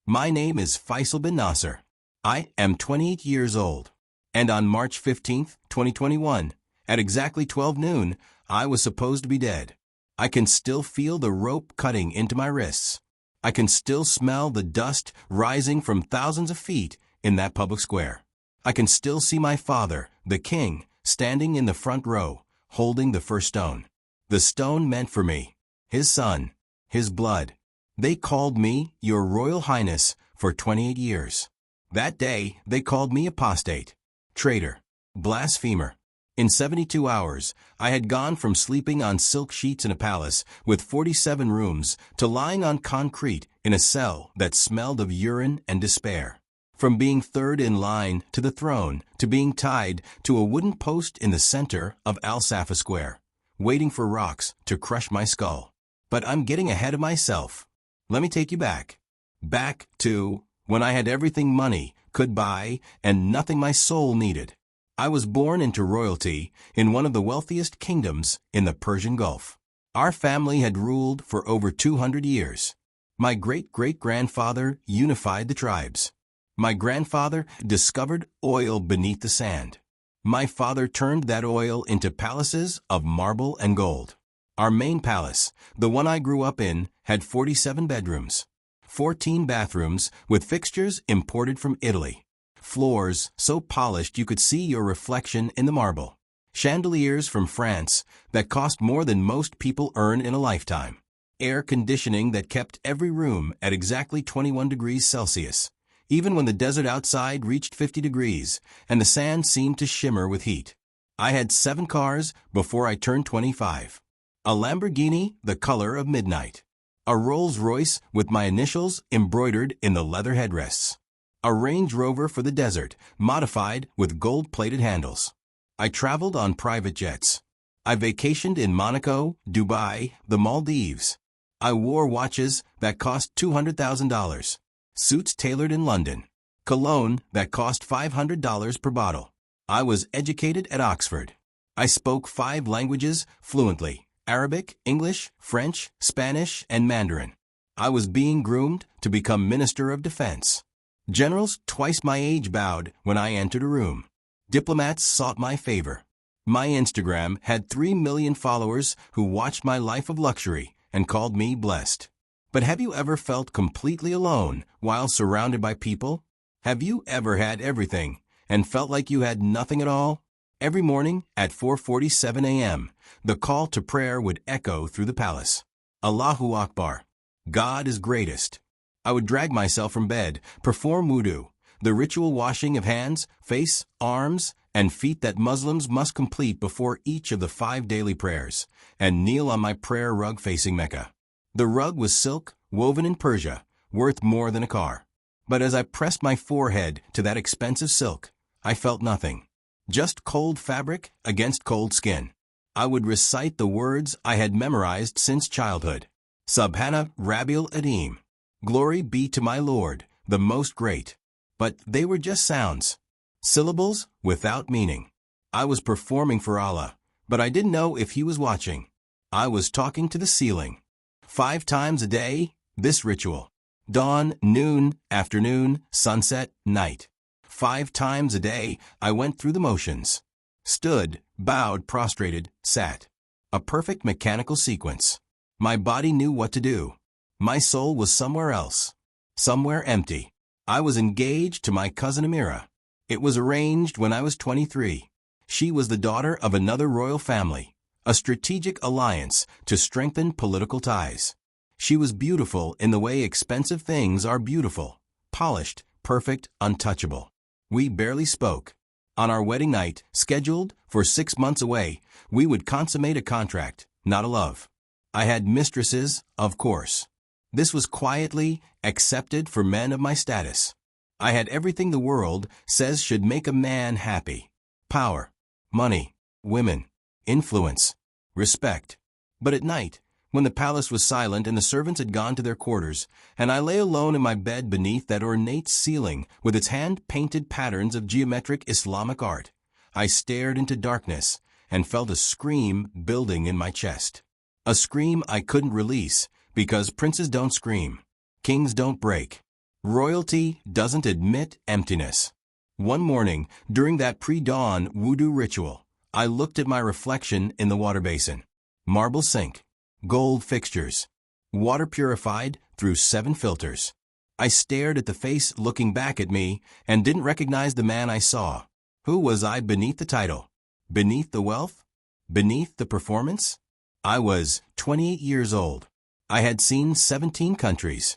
My name is Faisal bin Nasser. I am 28 years old. And on March 15th, 2021, at exactly 12 noon, I was supposed to be dead. I can still feel the rope cutting into my wrists. I can still smell the dust rising from thousands of feet in that public square. I can still see my father, the king, standing in the front row, holding the first stone. The stone meant for me, his son, his blood. They called me Your Royal Highness for 28 years. That day, they called me apostate, traitor, blasphemer. In 72 hours, I had gone from sleeping on silk sheets in a palace with 47 rooms to lying on concrete in a cell that smelled of urine and despair. From being third in line to the throne to being tied to a wooden post in the center of Al Safa Square, waiting for rocks to crush my skull. But I'm getting ahead of myself. Let me take you back. Back to when I had everything money could buy and nothing my soul needed. I was born into royalty in one of the wealthiest kingdoms in the Persian Gulf. Our family had ruled for over 200 years. My great-great-grandfather unified the tribes. My grandfather discovered oil beneath the sand. My father turned that oil into palaces of marble and gold. Our main palace, the one I grew up in, had 47 bedrooms, 14 bathrooms with fixtures imported from Italy, floors so polished you could see your reflection in the marble, chandeliers from France that cost more than most people earn in a lifetime, air conditioning that kept every room at exactly 21 degrees Celsius, even when the desert outside reached 50 degrees and the sand seemed to shimmer with heat. I had 7 cars before I turned 25. A Lamborghini the color of midnight. A Rolls-Royce with my initials embroidered in the leather headrests. A Range Rover for the desert, modified with gold-plated handles. I traveled on private jets. I vacationed in Monaco, Dubai, the Maldives. I wore watches that cost $200,000. Suits tailored in London. Cologne that cost $500 per bottle. I was educated at Oxford. I spoke 5 languages fluently. Arabic, English, French, Spanish, and Mandarin. I was being groomed to become Minister of Defense. Generals twice my age bowed when I entered a room. Diplomats sought my favor. My Instagram had 3 million followers who watched my life of luxury and called me blessed. But have you ever felt completely alone while surrounded by people? Have you ever had everything and felt like you had nothing at all? Every morning at 4:47 a.m., the call to prayer would echo through the palace. Allahu Akbar. God is greatest. I would drag myself from bed, perform wudu, the ritual washing of hands, face, arms, and feet that Muslims must complete before each of the 5 daily prayers, and kneel on my prayer rug facing Mecca. The rug was silk, woven in Persia, worth more than a car. But as I pressed my forehead to that expensive silk, I felt nothing. Just cold fabric against cold skin. I would recite the words I had memorized since childhood. Subhana Rabbil Adim. Glory be to my Lord, the Most Great. But they were just sounds. Syllables without meaning. I was performing for Allah, but I didn't know if He was watching. I was talking to the ceiling. 5 times a day, this ritual. Dawn, noon, afternoon, sunset, night. 5 times a day, I went through the motions. Stood, bowed, prostrated, sat. A perfect mechanical sequence. My body knew what to do. My soul was somewhere else. Somewhere empty. I was engaged to my cousin Amira. It was arranged when I was 23. She was the daughter of another royal family. A strategic alliance to strengthen political ties. She was beautiful in the way expensive things are beautiful. Polished, perfect, untouchable. We barely spoke. On our wedding night, scheduled for 6 months away, we would consummate a contract, not a love. I had mistresses, of course. This was quietly accepted for men of my status. I had everything the world says should make a man happy. Power, money, women, influence, respect. But at night, when the palace was silent and the servants had gone to their quarters, and I lay alone in my bed beneath that ornate ceiling with its hand-painted patterns of geometric Islamic art, I stared into darkness and felt a scream building in my chest. A scream I couldn't release because princes don't scream, kings don't break. Royalty doesn't admit emptiness. One morning, during that pre-dawn voodoo ritual, I looked at my reflection in the water basin. Marble sink, gold fixtures, water purified through 7 filters. I stared at the face looking back at me and didn't recognize the man I saw. Who was I beneath the title? Beneath the wealth? Beneath the performance? I was 28 years old. I had seen 17 countries.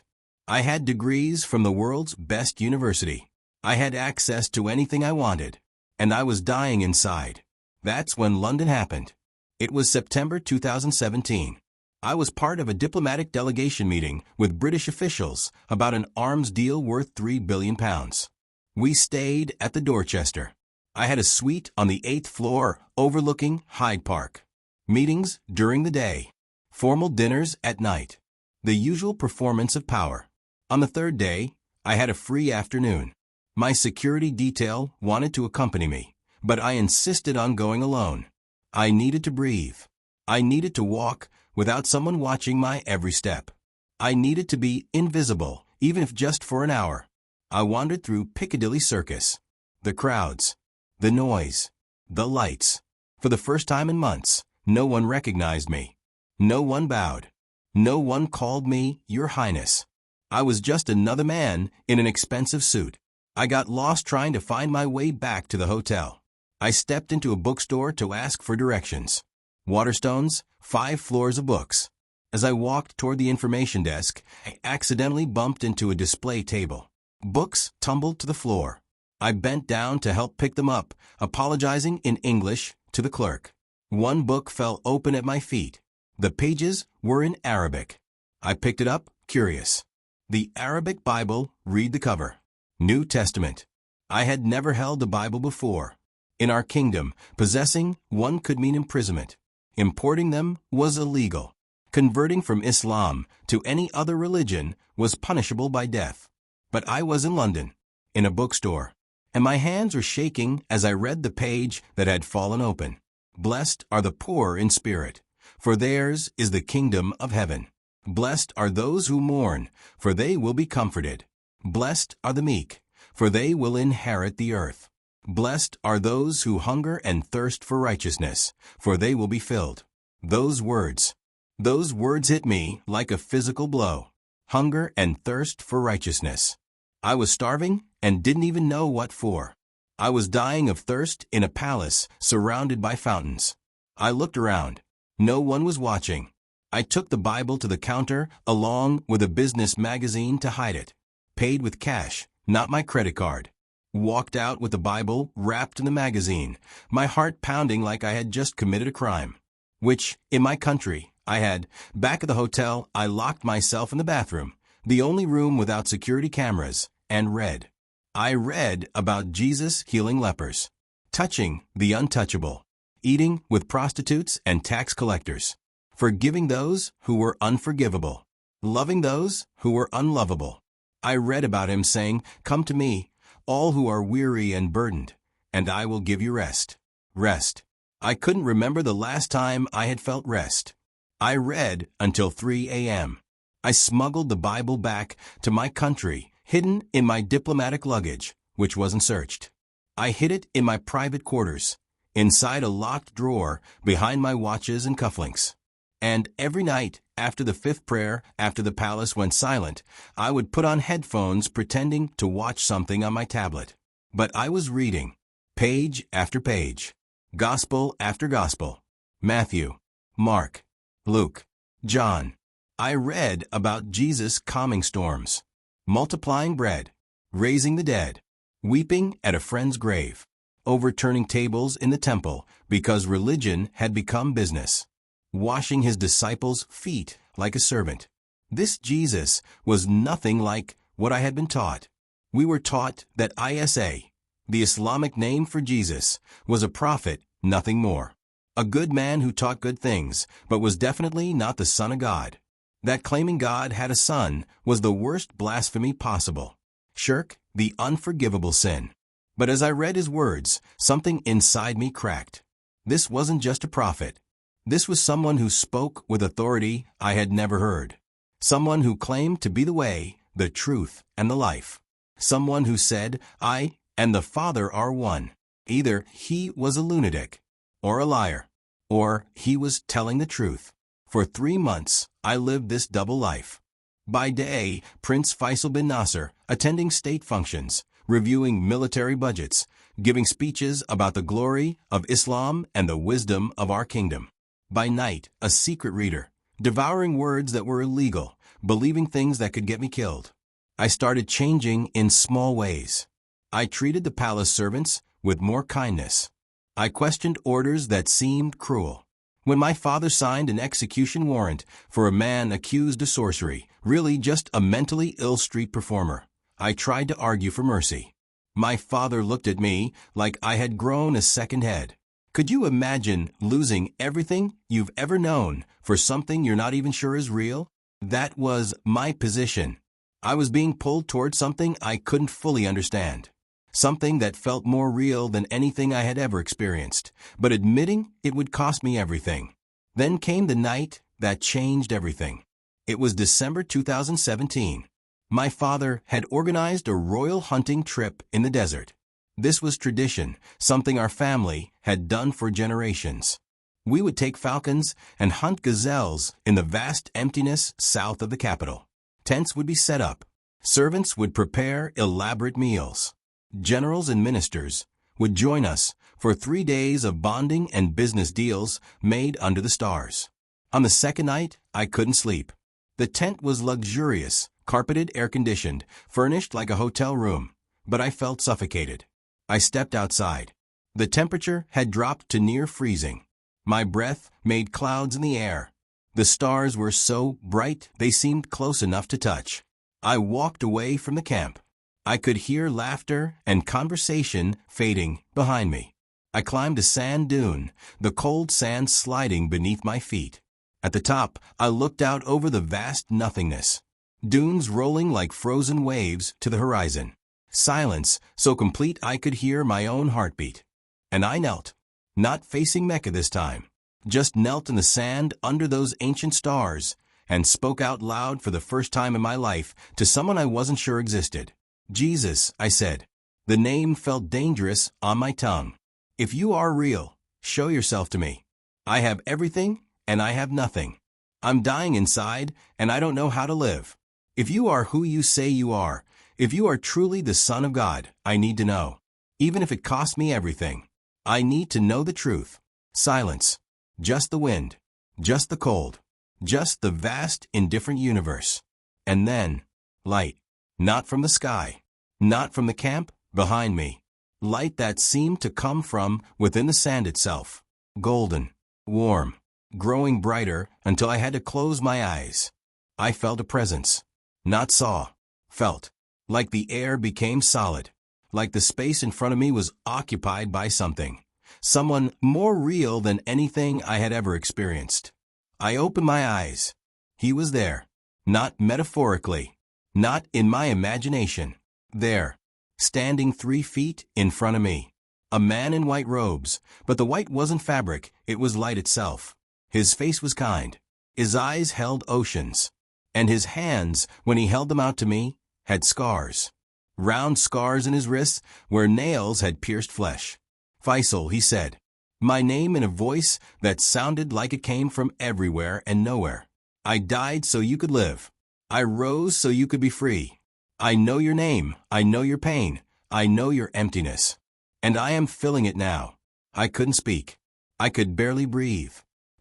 I had degrees from the world's best university. I had access to anything I wanted. And I was dying inside. That's when London happened. It was September 2017. I was part of a diplomatic delegation meeting with British officials about an arms deal worth £3 billion. We stayed at the Dorchester. I had a suite on the 8th floor overlooking Hyde Park. Meetings during the day. Formal dinners at night. The usual performance of power. On the 3rd day, I had a free afternoon. My security detail wanted to accompany me, but I insisted on going alone. I needed to breathe. I needed to walk without someone watching my every step. I needed to be invisible, even if just for an hour. I wandered through Piccadilly Circus. The crowds. The noise. The lights. For the first time in months, no one recognized me. No one bowed. No one called me Your Highness. I was just another man in an expensive suit. I got lost trying to find my way back to the hotel. I stepped into a bookstore to ask for directions. Waterstones, 5 floors of books. As I walked toward the information desk, I accidentally bumped into a display table. Books tumbled to the floor. I bent down to help pick them up, apologizing in English to the clerk. One book fell open at my feet. The pages were in Arabic. I picked it up, curious. The Arabic Bible, read the cover. New Testament. I had never held a Bible before. In our kingdom, possessing one could mean imprisonment. Importing them was illegal. Converting from Islam to any other religion was punishable by death. But I was in London, in a bookstore, and my hands were shaking as I read the page that had fallen open. Blessed are the poor in spirit, for theirs is the kingdom of heaven. Blessed are those who mourn, for they will be comforted. Blessed are the meek, for they will inherit the earth. Blessed are those who hunger and thirst for righteousness, for they will be filled. Those words hit me like a physical blow. Hunger and thirst for righteousness. I was starving and didn't even know what for. I was dying of thirst in a palace surrounded by fountains. I looked around. No one was watching. I took the Bible to the counter along with a business magazine to hide it. Paid with cash, not my credit card. Walked out with the Bible wrapped in the magazine, my heart pounding like I had just committed a crime. Which, in my country, I had. Back at the hotel, I locked myself in the bathroom, the only room without security cameras, and read. I read about Jesus healing lepers, touching the untouchable, eating with prostitutes and tax collectors, forgiving those who were unforgivable, loving those who were unlovable. I read about him saying, "Come to me, all who are weary and burdened, and I will give you rest." Rest. I couldn't remember the last time I had felt rest. I read until 3 a.m. I smuggled the Bible back to my country, hidden in my diplomatic luggage, which wasn't searched. I hid it in my private quarters, inside a locked drawer behind my watches and cufflinks. And every night, after the 5th prayer, after the palace went silent, I would put on headphones pretending to watch something on my tablet. But I was reading, page after page, gospel after gospel, Matthew, Mark, Luke, John. I read about Jesus calming storms, multiplying bread, raising the dead, weeping at a friend's grave, overturning tables in the temple because religion had become business, washing his disciples' feet like a servant. This Jesus was nothing like what I had been taught. We were taught that Isa, the Islamic name for Jesus, was a prophet, nothing more. A good man who taught good things, but was definitely not the Son of God. That claiming God had a son was the worst blasphemy possible. Shirk, the unforgivable sin. But as I read his words, something inside me cracked. This wasn't just a prophet. This was someone who spoke with authority I had never heard. Someone who claimed to be the way, the truth, and the life. Someone who said, I and the Father are one. Either he was a lunatic, or a liar, or he was telling the truth. For 3 months, I lived this double life. By day, Prince Faisal bin Nasser, attending state functions, reviewing military budgets, giving speeches about the glory of Islam and the wisdom of our kingdom. By night, a secret reader, devouring words that were illegal, believing things that could get me killed. I started changing in small ways. I treated the palace servants with more kindness. I questioned orders that seemed cruel. When my father signed an execution warrant for a man accused of sorcery, really just a mentally ill street performer, I tried to argue for mercy. My father looked at me like I had grown a second head. Could you imagine losing everything you've ever known for something you're not even sure is real? That was my position. I was being pulled toward something I couldn't fully understand. Something that felt more real than anything I had ever experienced, but admitting it would cost me everything. Then came the night that changed everything. It was December 2017. My father had organized a royal hunting trip in the desert. This was tradition, something our family had done for generations. We would take falcons and hunt gazelles in the vast emptiness south of the capital. Tents would be set up. Servants would prepare elaborate meals. Generals and ministers would join us for 3 days of bonding and business deals made under the stars. On the second night, I couldn't sleep. The tent was luxurious, carpeted, air-conditioned, furnished like a hotel room, but I felt suffocated. I stepped outside. The temperature had dropped to near freezing. My breath made clouds in the air. The stars were so bright they seemed close enough to touch. I walked away from the camp. I could hear laughter and conversation fading behind me. I climbed a sand dune, the cold sand sliding beneath my feet. At the top, I looked out over the vast nothingness. Dunes rolling like frozen waves to the horizon. Silence so complete I could hear my own heartbeat. And I knelt. Not facing Mecca this time. Just knelt in the sand under those ancient stars and spoke out loud for the first time in my life to someone I wasn't sure existed. Jesus, I said. The name felt dangerous on my tongue. If you are real, show yourself to me. I have everything and I have nothing. I'm dying inside and I don't know how to live. If you are who you say you are, if you are truly the Son of God, I need to know. Even if it costs me everything. I need to know the truth. Silence. Just the wind. Just the cold. Just the vast, indifferent universe. And then, light. Not from the sky. Not from the camp behind me. Light that seemed to come from within the sand itself. Golden. Warm. Growing brighter until I had to close my eyes. I felt a presence. Not saw. Felt. Like the air became solid. Like the space in front of me was occupied by something. Someone more real than anything I had ever experienced. I opened my eyes. He was there. Not metaphorically. Not in my imagination. There. Standing 3 feet in front of me. A man in white robes, but the white wasn't fabric, it was light itself. His face was kind. His eyes held oceans. And his hands, when he held them out to me, had scars. Round scars in his wrists where nails had pierced flesh. Faisal, he said. My name in a voice that sounded like it came from everywhere and nowhere. I died so you could live. I rose so you could be free. I know your name. I know your pain. I know your emptiness. And I am filling it now. I couldn't speak. I could barely breathe.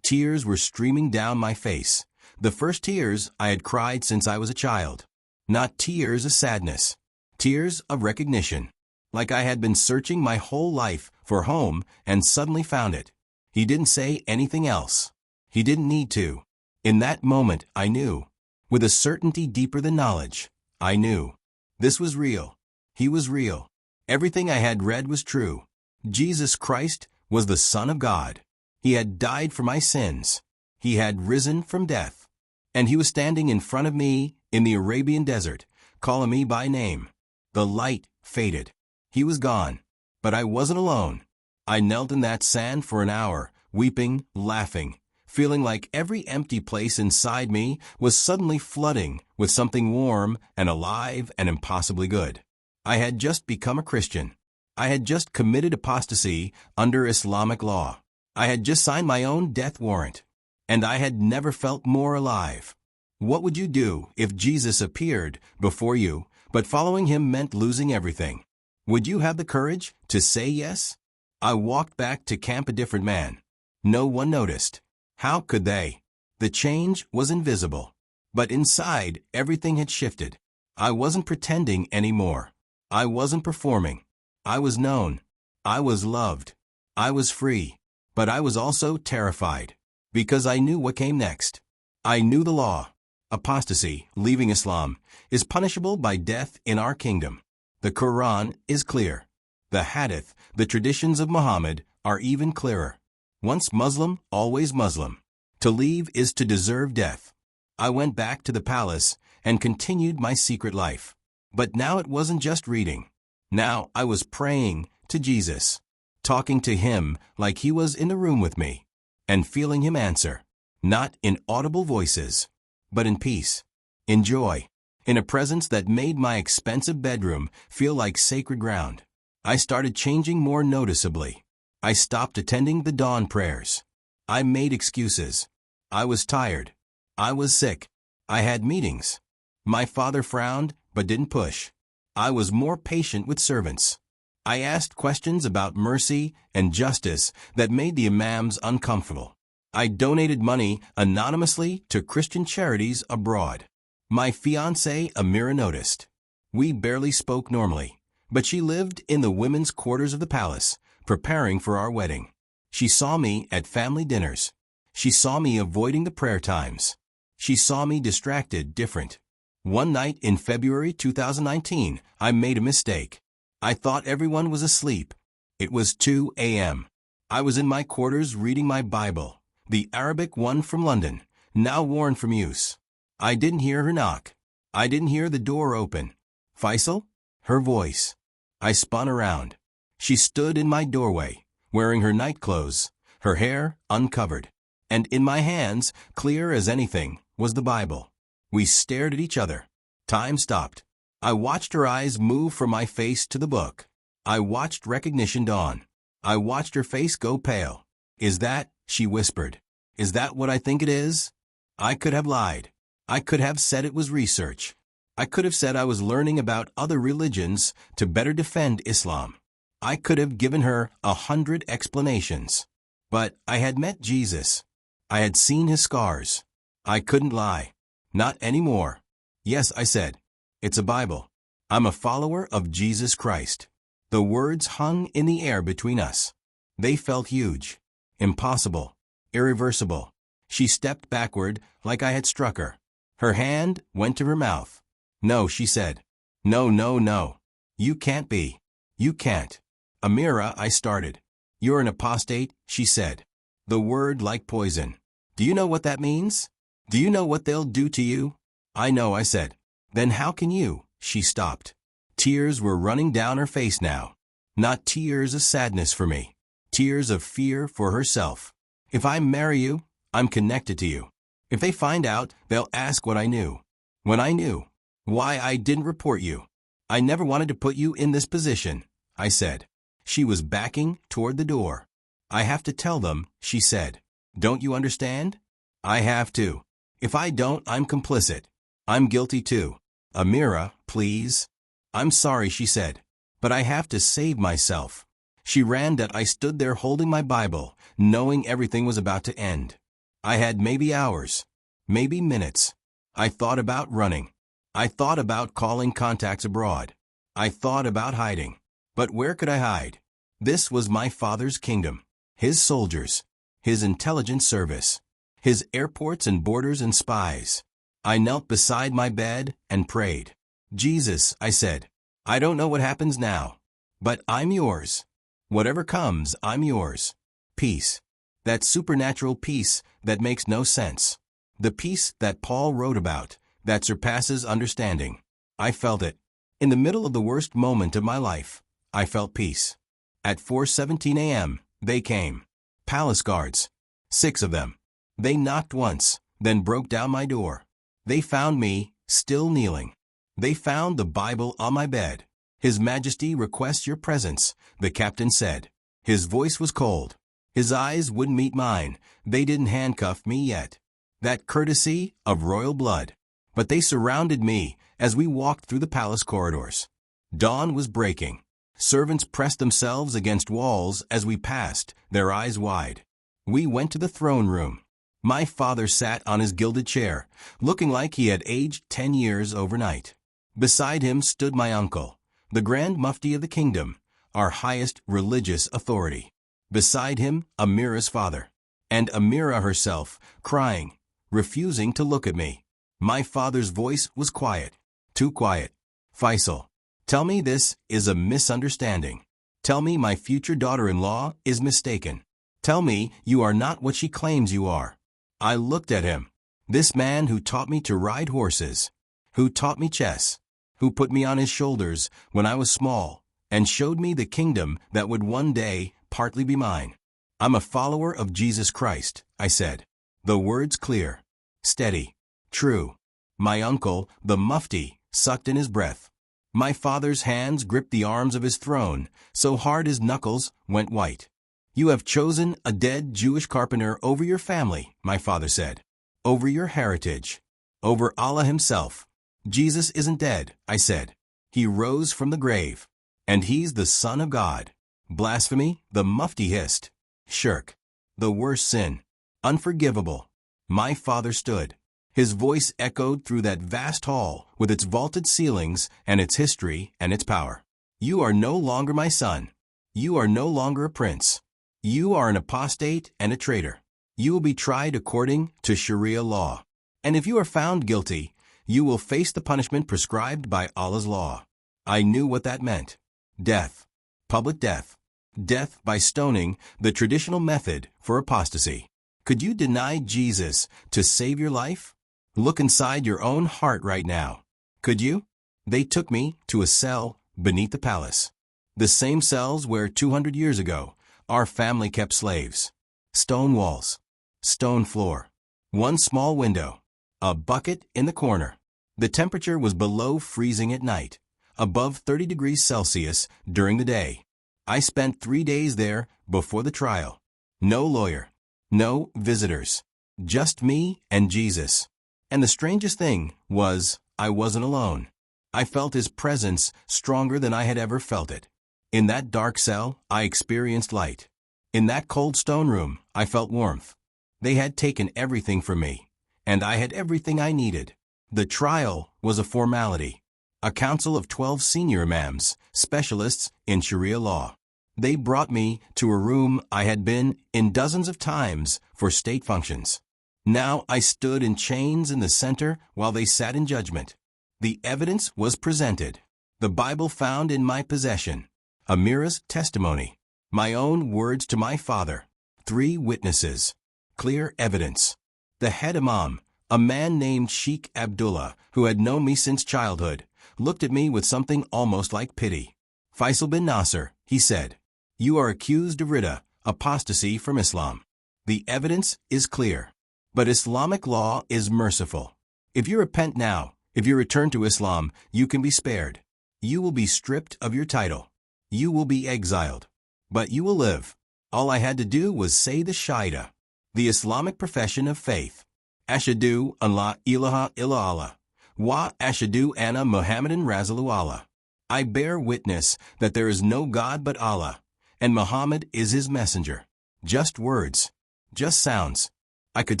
Tears were streaming down my face. The first tears I had cried since I was a child. Not tears of sadness. Tears of recognition. Like I had been searching my whole life for home and suddenly found it. He didn't say anything else. He didn't need to. In that moment, I knew. With a certainty deeper than knowledge, I knew. This was real. He was real. Everything I had read was true. Jesus Christ was the Son of God. He had died for my sins. He had risen from death. And he was standing in front of me in the Arabian desert, calling me by name. The light faded. He was gone. But I wasn't alone. I knelt in that sand for an hour, weeping, laughing, feeling like every empty place inside me was suddenly flooding with something warm and alive and impossibly good. I had just become a Christian. I had just committed apostasy under Islamic law. I had just signed my own death warrant. And I had never felt more alive. What would you do if Jesus appeared before you, but following him meant losing everything? Would you have the courage to say yes? I walked back to camp a different man. No one noticed. How could they? The change was invisible. But inside, everything had shifted. I wasn't pretending anymore. I wasn't performing. I was known. I was loved. I was free. But I was also terrified. Because I knew what came next. I knew the law. Apostasy, leaving Islam, is punishable by death in our kingdom. The Quran is clear. The Hadith, the traditions of Muhammad, are even clearer. Once Muslim, always Muslim. To leave is to deserve death. I went back to the palace and continued my secret life. But now it wasn't just reading. Now I was praying to Jesus, talking to him like he was in the room with me, and feeling him answer, not in audible voices, but in peace, in joy, in a presence that made my expensive bedroom feel like sacred ground. I started changing more noticeably. I stopped attending the dawn prayers. I made excuses. I was tired. I was sick. I had meetings. My father frowned, but didn't push. I was more patient with servants. I asked questions about mercy and justice that made the imams uncomfortable. I donated money anonymously to Christian charities abroad. My fiancée, Amira, noticed. We barely spoke normally, but she lived in the women's quarters of the palace, preparing for our wedding. She saw me at family dinners. She saw me avoiding the prayer times. She saw me distracted, different. One night in February 2019, I made a mistake. I thought everyone was asleep. It was 2 a.m. I was in my quarters reading my Bible, the Arabic one from London, now worn from use. I didn't hear her knock. I didn't hear the door open. Faisal? Her voice. I spun around. She stood in my doorway, wearing her nightclothes, her hair uncovered. And in my hands, clear as anything, was the Bible. We stared at each other. Time stopped. I watched her eyes move from my face to the book. I watched recognition dawn. I watched her face go pale. Is that, she whispered, is that what I think it is? I could have lied. I could have said it was research. I could have said I was learning about other religions to better defend Islam. I could have given her 100 explanations. But I had met Jesus. I had seen his scars. I couldn't lie. Not anymore. Yes, I said. It's a Bible. I'm a follower of Jesus Christ. The words hung in the air between us. They felt huge. Impossible. Irreversible. She stepped backward like I had struck her. Her hand went to her mouth. No, she said. No, no, no. You can't be. You can't. Amira, I started. You're an apostate, she said. The word like poison. Do you know what that means? Do you know what they'll do to you? I know, I said. Then how can you? She stopped. Tears were running down her face now. Not tears of sadness for me. Tears of fear for herself. If I marry you, I'm connected to you. If they find out, they'll ask what I knew. When I knew. Why I didn't report you. I never wanted to put you in this position, I said. She was backing toward the door. I have to tell them, she said. Don't you understand? I have to. If I don't, I'm complicit. I'm guilty too. Amira, please. I'm sorry, she said. But I have to save myself. She ran that I stood there holding my Bible, knowing everything was about to end. I had maybe hours, maybe minutes. I thought about running. I thought about calling contacts abroad. I thought about hiding. But where could I hide? This was my father's kingdom. His soldiers. His intelligence service. His airports and borders and spies. I knelt beside my bed and prayed. Jesus, I said, I don't know what happens now, but I'm yours. Whatever comes, I'm yours. Peace. That supernatural peace that makes no sense. The peace that Paul wrote about, that surpasses understanding. I felt it. In the middle of the worst moment of my life, I felt peace. At 4:17 a.m., they came. Palace guards. 6 of them. They knocked once, then broke down my door. They found me, still kneeling. They found the Bible on my bed. His Majesty requests your presence, the captain said. His voice was cold. His eyes wouldn't meet mine. They didn't handcuff me yet. That courtesy of royal blood. But they surrounded me as we walked through the palace corridors. Dawn was breaking. Servants pressed themselves against walls as we passed, their eyes wide. We went to the throne room. My father sat on his gilded chair, looking like he had aged 10 years overnight. Beside him stood my uncle, the Grand Mufti of the kingdom, our highest religious authority. Beside him, Amira's father, and Amira herself, crying, refusing to look at me. My father's voice was quiet, too quiet. Faisal, tell me this is a misunderstanding. Tell me my future daughter-in-law is mistaken. Tell me you are not what she claims you are. I looked at him. This man who taught me to ride horses, who taught me chess, who put me on his shoulders when I was small, and showed me the kingdom that would one day partly be mine. I'm a follower of Jesus Christ, I said. The words clear, steady, true. My uncle, the Mufti, sucked in his breath. My father's hands gripped the arms of his throne, so hard his knuckles went white. You have chosen a dead Jewish carpenter over your family, my father said. Over your heritage. Over Allah himself. Jesus isn't dead, I said. He rose from the grave. And he's the Son of God. Blasphemy, the Mufti hissed. Shirk. The worst sin. Unforgivable. My father stood. His voice echoed through that vast hall with its vaulted ceilings and its history and its power. You are no longer my son. You are no longer a prince. You are an apostate and a traitor. You will be tried according to Sharia law. And if you are found guilty, you will face the punishment prescribed by Allah's law. I knew what that meant. Death. Public death. Death by stoning, the traditional method for apostasy. Could you deny Jesus to save your life? Look inside your own heart right now. Could you? They took me to a cell beneath the palace. The same cells where 200 years ago, our family kept slaves. Stone walls. Stone floor. One small window. A bucket in the corner. The temperature was below freezing at night, above 30 degrees Celsius during the day. I spent 3 days there before the trial. No lawyer. No visitors. Just me and Jesus. And the strangest thing was, I wasn't alone. I felt his presence stronger than I had ever felt it. In that dark cell, I experienced light. In that cold stone room, I felt warmth. They had taken everything from me, and I had everything I needed. The trial was a formality. A council of 12 senior imams, specialists in Sharia law. They brought me to a room I had been in dozens of times for state functions. Now I stood in chains in the center while they sat in judgment. The evidence was presented. The Bible found in my possession. Amira's testimony. My own words to my father. 3 witnesses. Clear evidence. The head imam, a man named Sheikh Abdullah, who had known me since childhood, looked at me with something almost like pity. Faisal bin Nasser, he said, you are accused of ridda, apostasy from Islam. The evidence is clear. But Islamic law is merciful. If you repent now, if you return to Islam, you can be spared. You will be stripped of your title. You will be exiled. But you will live. All I had to do was say the Shahada, the Islamic profession of faith. Ashadu an la ilaha illa Allah. Wa ashadu anna Muhammadan Rasulullah. I bear witness that there is no God but Allah, and Muhammad is his messenger. Just words. Just sounds. I could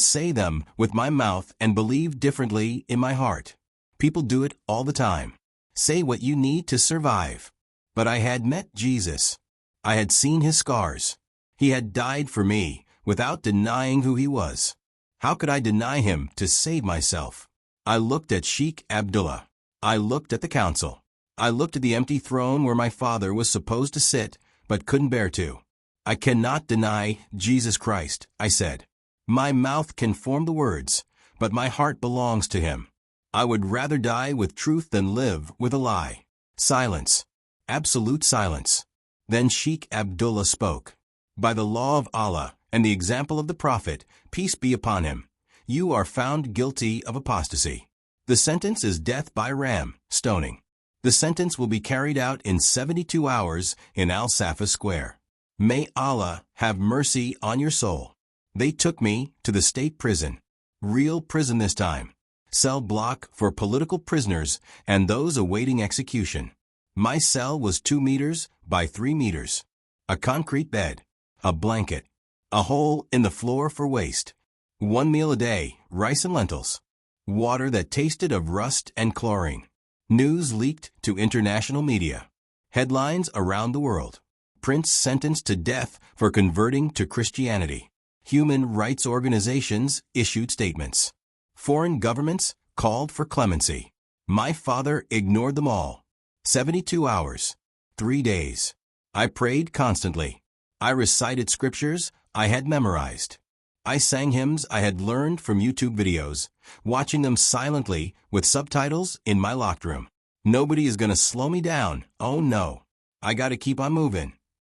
say them with my mouth and believe differently in my heart. People do it all the time. Say what you need to survive. But I had met Jesus. I had seen his scars. He had died for me without denying who he was. How could I deny him to save myself? I looked at Sheikh Abdullah. I looked at the council. I looked at the empty throne where my father was supposed to sit, but couldn't bear to. I cannot deny Jesus Christ, I said. My mouth can form the words, but my heart belongs to him. I would rather die with truth than live with a lie. Silence. Absolute silence. Then Sheikh Abdullah spoke. By the law of Allah, and the example of the prophet, peace be upon him, you are found guilty of apostasy. The sentence is death by ram, stoning. The sentence will be carried out in 72 hours in Al-Safa Square. May Allah have mercy on your soul. They took me to the state prison. Real prison this time. Cell block for political prisoners and those awaiting execution. My cell was 2 meters by 3 meters. A concrete bed. A blanket. A hole in the floor for waste. 1 meal a day, rice and lentils. Water that tasted of rust and chlorine. News leaked to international media. Headlines around the world. Prince sentenced to death for converting to Christianity. Human rights organizations issued statements. Foreign governments called for clemency. My father ignored them all. 72 hours. 3 days. I prayed constantly. I recited scriptures I had memorized. I sang hymns I had learned from YouTube videos, watching them silently with subtitles in my locked room. Nobody is going to slow me down. Oh no. I got to keep on moving.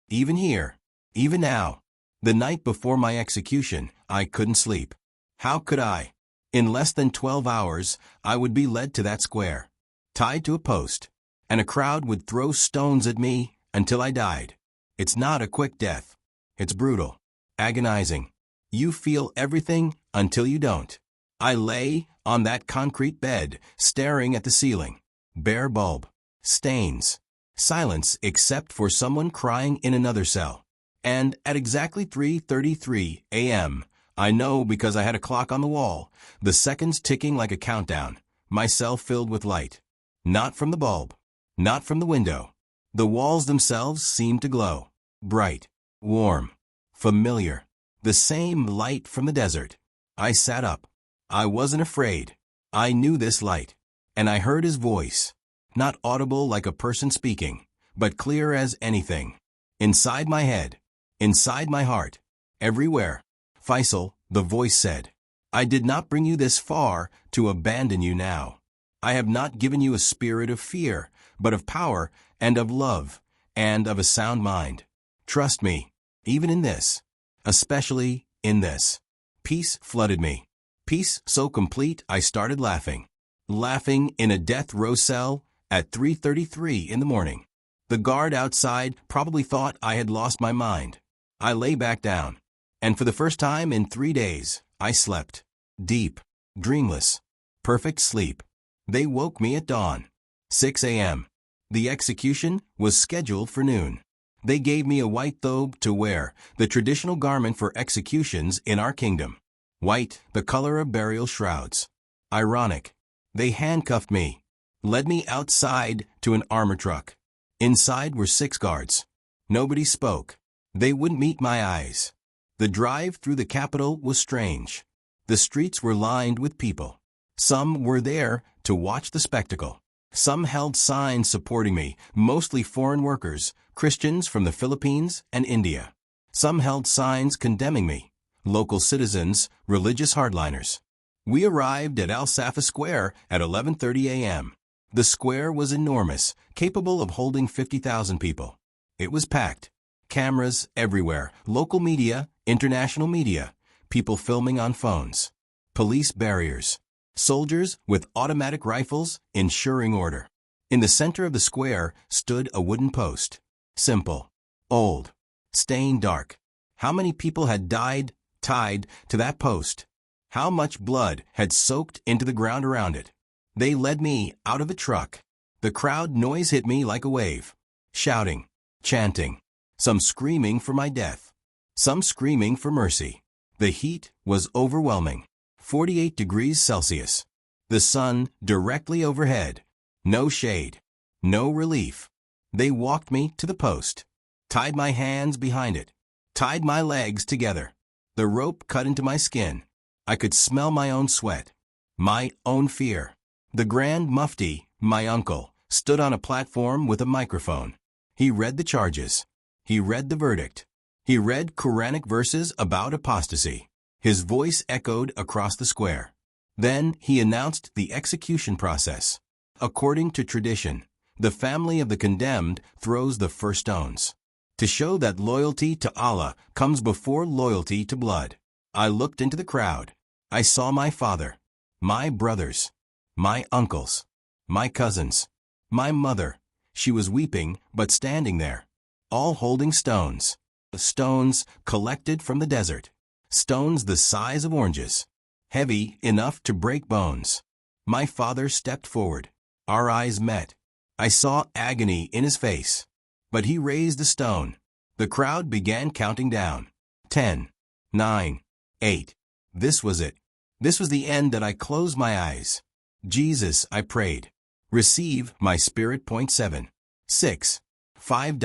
Even here. Even now. The night before my execution, I couldn't sleep. How could I? In less than 12 hours, I would be led to that square, tied to a post, and a crowd would throw stones at me until I died. It's not a quick death. It's brutal, agonizing. You feel everything until you don't. I lay on that concrete bed, staring at the ceiling. Bare bulb. Stains. Silence except for someone crying in another cell. And at exactly 3:33 a.m., I know because I had a clock on the wall, the seconds ticking like a countdown, my cell filled with light. Not from the bulb. Not from the window. The walls themselves seemed to glow. Bright. Warm. Familiar. The same light from the desert. I sat up. I wasn't afraid. I knew this light. And I heard his voice. Not audible like a person speaking, but clear as anything. Inside my head. Inside my heart. Everywhere. Faisal, the voice said, I did not bring you this far to abandon you now. I have not given you a spirit of fear, but of power and of love and of a sound mind. Trust me, even in this. Especially in this. Peace flooded me. Peace so complete I started laughing. Laughing in a death row cell at 3:33 in the morning. The guard outside probably thought I had lost my mind. I lay back down. And for the first time in 3 days, I slept. Deep. Dreamless. Perfect sleep. They woke me at dawn. 6 a.m. The execution was scheduled for noon. They gave me a white thobe to wear, the traditional garment for executions in our kingdom. White, the color of burial shrouds. Ironic. They handcuffed me, led me outside to an armor truck. Inside were 6 guards. Nobody spoke. They wouldn't meet my eyes. The drive through the capital was strange. The streets were lined with people. Some were there to watch the spectacle. Some held signs supporting me, mostly foreign workers, Christians from the Philippines and India. Some held signs condemning me, local citizens, religious hardliners. We arrived at Al-Safa Square at 11:30 a.m. The square was enormous, capable of holding 50,000 people. It was packed. Cameras everywhere, local media, international media, people filming on phones. Police barriers. Soldiers with automatic rifles ensuring order. In the center of the square stood a wooden post. Simple. Old. Stained dark. How many people had died tied to that post? How much blood had soaked into the ground around it? They led me out of a truck. The crowd noise hit me like a wave. Shouting. Chanting. Some screaming for my death. Some screaming for mercy. The heat was overwhelming. 48 degrees Celsius. The sun directly overhead. No shade. No relief. They walked me to the post. Tied my hands behind it. Tied my legs together. The rope cut into my skin. I could smell my own sweat. My own fear. The Grand Mufti, my uncle, stood on a platform with a microphone. He read the charges. He read the verdict. He read Quranic verses about apostasy. His voice echoed across the square. Then he announced the execution process. According to tradition, the family of the condemned throws the first stones. to show that loyalty to Allah comes before loyalty to blood. I looked into the crowd. I saw my father, my brothers, my uncles, my cousins, my mother. She was weeping but standing there, all holding stones. Stones collected from the desert. Stones the size of oranges, heavy enough to break bones. My father stepped forward. Our eyes met. I saw agony in his face. But he raised a stone. The crowd began counting down. 10, 9, 8. This was it. This was the end that I closed my eyes. Jesus, I prayed. Receive my spirit. 7, 6, 5.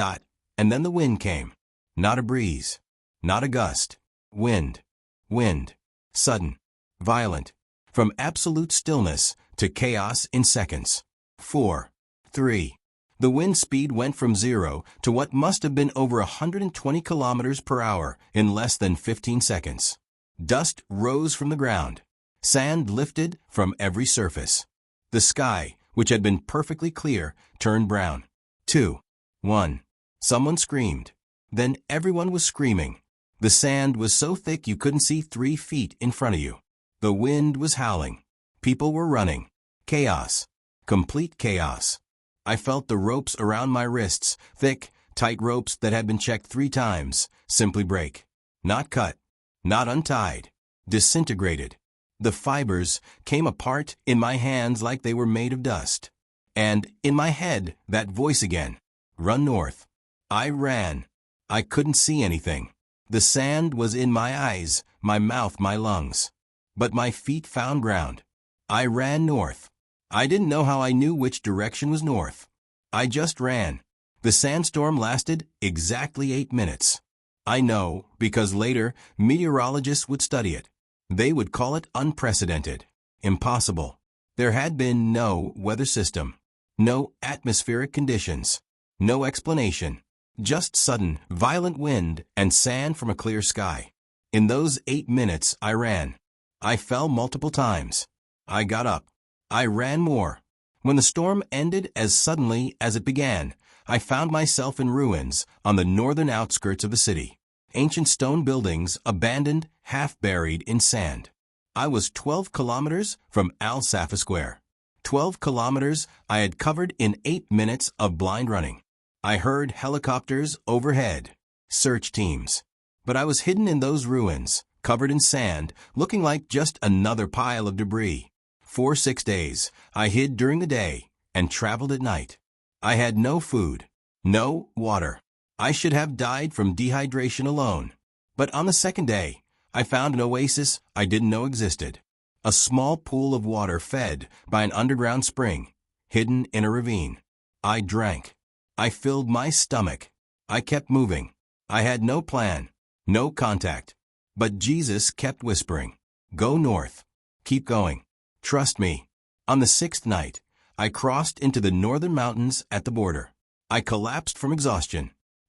And then the wind came. Not a breeze. Not a gust. Wind. Wind. Sudden. Violent. From absolute stillness to chaos in seconds. 4, 3. The wind speed went from 0 to what must have been over 120 kilometers per hour in less than 15 seconds. Dust rose from the ground. Sand lifted from every surface. The sky, which had been perfectly clear, turned brown. 2, 1. Someone screamed. Then everyone was screaming. The sand was so thick you couldn't see 3 feet in front of you. The wind was howling. People were running. Chaos. Complete chaos. I felt the ropes around my wrists, thick, tight ropes that had been checked 3 times, simply break. Not cut. Not untied. Disintegrated. The fibers came apart in my hands like they were made of dust. And in my head, that voice again. Run north. I ran. I couldn't see anything. The sand was in my eyes, my mouth, my lungs. But my feet found ground. I ran north. I didn't know how I knew which direction was north. I just ran. The sandstorm lasted exactly 8 minutes. I know because later meteorologists would study it. They would call it unprecedented, impossible. There had been no weather system, no atmospheric conditions, no explanation. Just sudden, violent wind and sand from a clear sky. In those 8 minutes, I ran. I fell multiple times. I got up. I ran more. When the storm ended as suddenly as it began, I found myself in ruins on the northern outskirts of the city. Ancient stone buildings abandoned, half buried in sand. I was 12 kilometers from Al Safa Square. 12 kilometers I had covered in 8 minutes of blind running. I heard helicopters overhead, search teams. But I was hidden in those ruins, covered in sand, looking like just another pile of debris. For 6 days, I hid during the day and traveled at night. I had no food, no water. I should have died from dehydration alone. But on the 2nd day, I found an oasis I didn't know existed. A small pool of water fed by an underground spring, hidden in a ravine. I drank. I filled my stomach. I kept moving. I had no plan, no contact. But Jesus kept whispering, "Go north. Keep going. Trust me." On the 6th night, I crossed into the northern mountains at the border. I collapsed from exhaustion.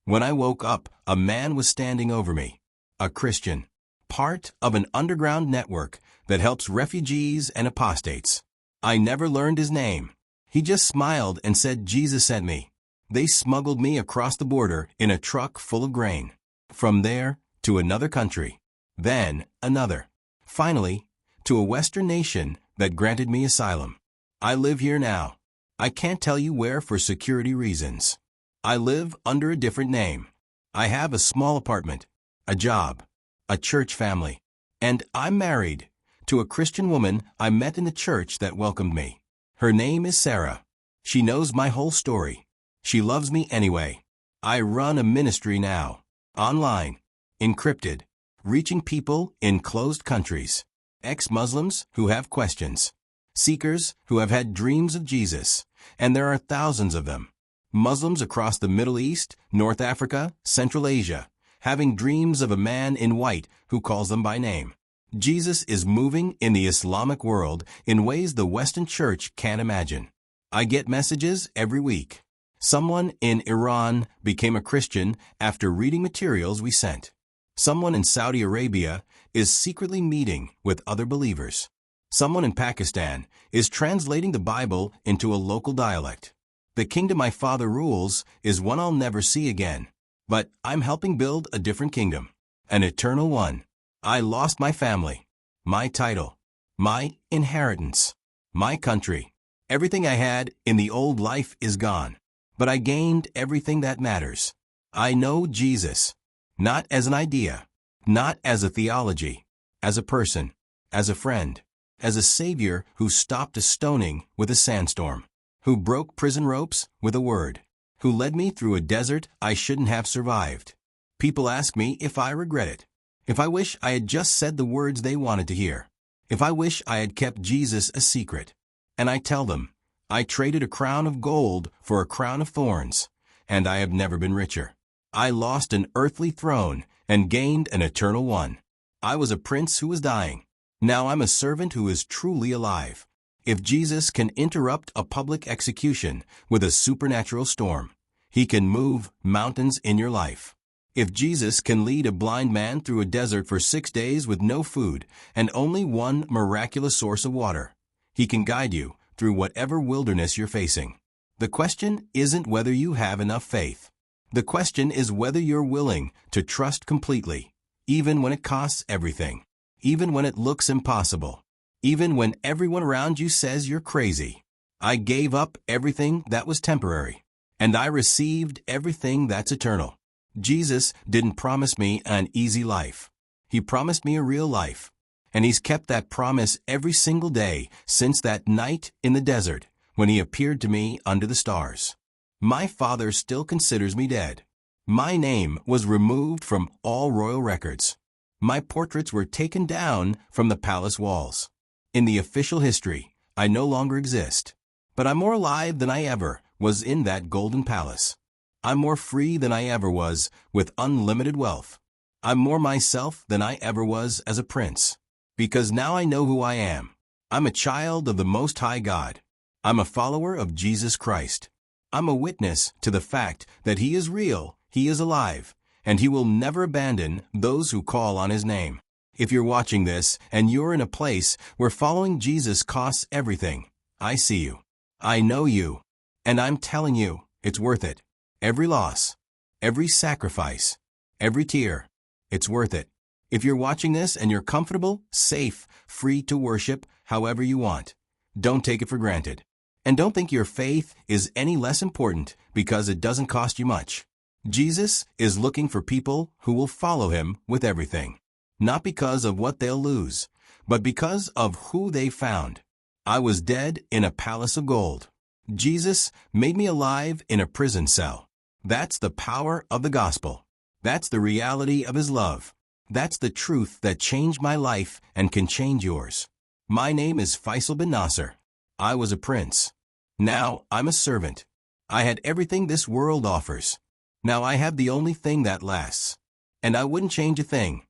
When I woke up, a man was standing over me. A Christian. Part of an underground network that helps refugees and apostates. I never learned his name. He just smiled and said Jesus sent me. They smuggled me across the border in a truck full of grain. From there to another country. Then another. Finally, to a Western nation that granted me asylum. I live here now. I can't tell you where for security reasons. I live under a different name. I have a small apartment, a job, a church family. And I'm married to a Christian woman I met in the church that welcomed me. Her name is Sarah. She knows my whole story. She loves me anyway. I run a ministry now, online, encrypted, reaching people in closed countries, ex-Muslims who have questions, seekers who have had dreams of Jesus, and there are thousands of them. Muslims across the Middle East, North Africa, Central Asia, having dreams of a man in white who calls them by name. Jesus is moving in the Islamic world in ways the Western Church can't imagine. I get messages every week. Someone in Iran became a Christian after reading materials we sent. Someone in Saudi Arabia is secretly meeting with other believers. Someone in Pakistan is translating the Bible into a local dialect. The kingdom my father rules is one I'll never see again. But I'm helping build a different kingdom, an eternal one. I lost my family, my title, my inheritance, my country. Everything I had in the old life is gone. But I gained everything that matters. I know Jesus, not as an idea, not as a theology, as a person, as a friend, as a Savior who stopped a stoning with a sandstorm, who broke prison ropes with a word, who led me through a desert I shouldn't have survived. People ask me if I regret it, if I wish I had just said the words they wanted to hear, if I wish I had kept Jesus a secret. And I tell them, I traded a crown of gold for a crown of thorns, and I have never been richer. I lost an earthly throne and gained an eternal one. I was a prince who was dying. Now I'm a servant who is truly alive. If Jesus can interrupt a public execution with a supernatural storm, he can move mountains in your life. If Jesus can lead a blind man through a desert for 6 days with no food and only one miraculous source of water, he can guide you through whatever wilderness you're facing. The question isn't whether you have enough faith. The question is whether you're willing to trust completely, even when it costs everything, even when it looks impossible, even when everyone around you says you're crazy. I gave up everything that was temporary, and I received everything that's eternal. Jesus didn't promise me an easy life. He promised me a real life. And he's kept that promise every single day since that night in the desert when he appeared to me under the stars. My Father still considers me dead. My name was removed from all royal records. My portraits were taken down from the palace walls. In the official history, I no longer exist. But I'm more alive than I ever was in that golden palace. I'm more free than I ever was with unlimited wealth. I'm more myself than I ever was as a prince. Because now I know who I am. I'm a child of the Most High God. I'm a follower of Jesus Christ. I'm a witness to the fact that he is real, he is alive, and he will never abandon those who call on his name. If you're watching this and you're in a place where following Jesus costs everything, I see you. I know you. And I'm telling you, it's worth it. Every loss, every sacrifice, every tear, it's worth it. If you're watching this and you're comfortable, safe, free to worship however you want, don't take it for granted. And don't think your faith is any less important because it doesn't cost you much. Jesus is looking for people who will follow him with everything. Not because of what they'll lose, but because of who they found. I was dead in a palace of gold. Jesus made me alive in a prison cell. That's the power of the gospel. That's the reality of his love. That's the truth that changed my life and can change yours. My name is Faisal bin Nasser. I was a prince. Now I'm a servant. I had everything this world offers. Now I have the only thing that lasts. And I wouldn't change a thing.